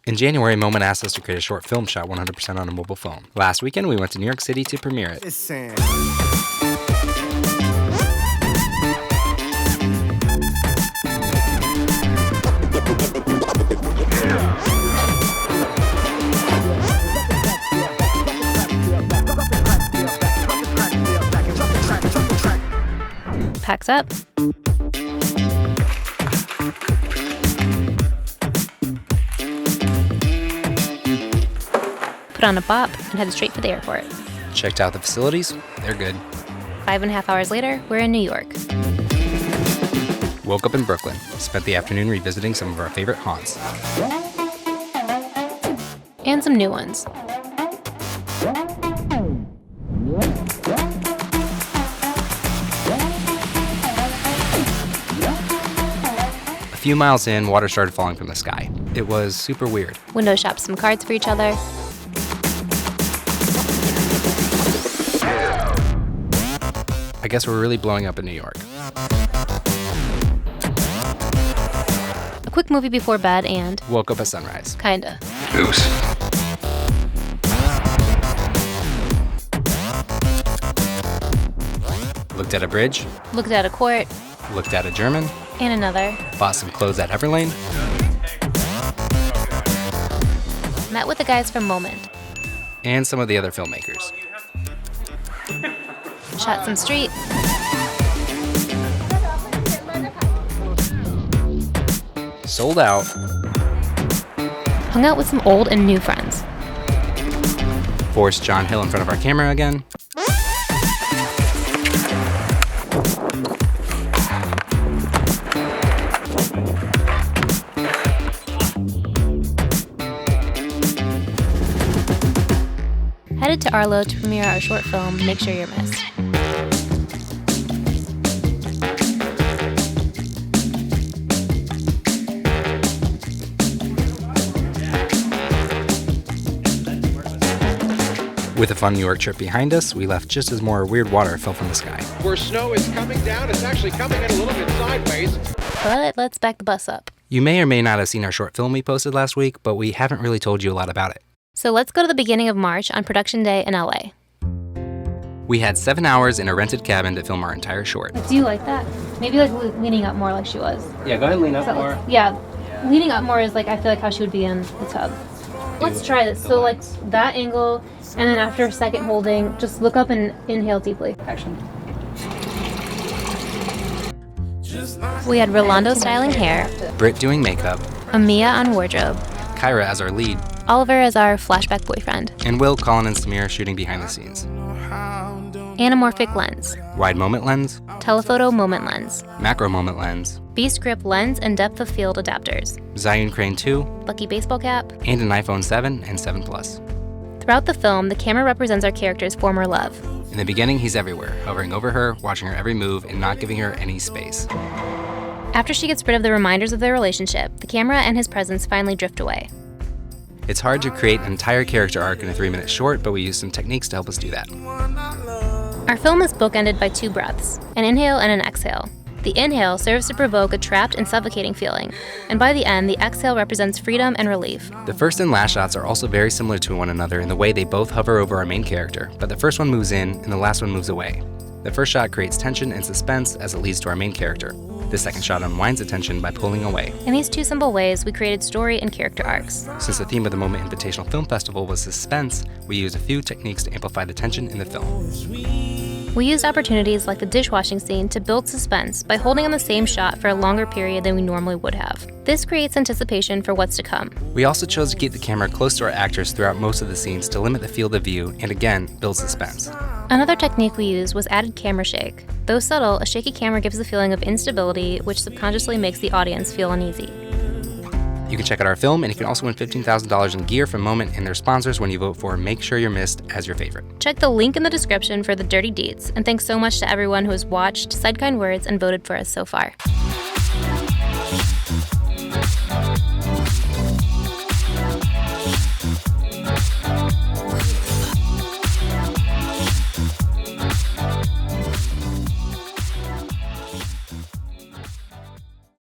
In January, Moment asked us to create a short film shot 100% on a mobile phone. Last weekend, we went to New York City to premiere it. Packs up. Put on a bop and headed straight for the airport. Checked out the facilities. They're good. 5.5 hours later, we're in New York. Woke up in Brooklyn. Spent the afternoon revisiting some of our favorite haunts. And some new ones. A few miles in, water started falling from the sky. It was super weird. Window shopped some cards for each other. I guess we're really blowing up in New York. A quick movie before bed and... Woke up at sunrise. Kinda. Duce. Looked at a bridge. Looked at a court. Looked at a German. And another. Bought some clothes at Everlane. Met with the guys from Moment. And some of the other filmmakers. Shot some street. Sold out. Hung out with some old and new friends. Forced John Hill in front of our camera again. Headed to Arlo to premiere our short film, Make Sure You're Missed. With a fun New York trip behind us, we left just as more weird water fell from the sky. Where snow is coming down, it's actually coming in a little bit sideways. But let's back the bus up. You may or may not have seen our short film we posted last week, but we haven't really told you a lot about it. So let's go to the beginning of March on production day in LA. We had 7 hours in a rented cabin to film our entire short. Do you like that? Maybe like leaning up more like she was. Yeah, go ahead and lean up more. Yeah, leaning up more is like I feel like how she would be in the tub. Let's try this. So like that angle, and then after a second holding, just look up and inhale deeply. Action. We had Rolando styling hair, Britt doing makeup, Amia on wardrobe, Kyra as our lead, Oliver as our flashback boyfriend, and Will, Colin, and Samir shooting behind the scenes. anamorphic lens, Wide moment lens, telephoto moment lens, macro moment lens, B-script lens and depth of field adapters, Zhiyun Crane 2, Lucky baseball cap. and an iPhone 7 and 7 Plus. Throughout the film, the camera represents our character's former love. In the beginning, he's everywhere, hovering over her, watching her every move, and not giving her any space. After she gets rid of the reminders of their relationship, the camera and his presence finally drift away. It's hard to create an entire character arc in a 3-minute short, but we use some techniques to help us do that. Our film is bookended by two breaths, an inhale and an exhale. The inhale serves to provoke a trapped and suffocating feeling, and by the end, the exhale represents freedom and relief. The first and last shots are also very similar to one another in the way they both hover over our main character, but the first one moves in and the last one moves away. The first shot creates tension and suspense as it leads to our main character. The second shot unwinds attention by pulling away. In these two simple ways, we created story and character arcs. Since the theme of the Moment Invitational Film Festival was suspense, we used a few techniques to amplify the tension in the film. We used opportunities like the dishwashing scene to build suspense by holding on the same shot for a longer period than we normally would have. This creates anticipation for what's to come. We also chose to keep the camera close to our actors throughout most of the scenes to limit the field of view and again, build suspense. Another technique we used was added camera shake. Though subtle, a shaky camera gives a feeling of instability, which subconsciously makes the audience feel uneasy. You can check out our film, and you can also win $15,000 in gear from Moment and their sponsors when you vote for Make Sure You're Missed as your favorite. Check the link in the description for the dirty deets, and thanks so much to everyone who has watched, said kind words, and voted for us so far.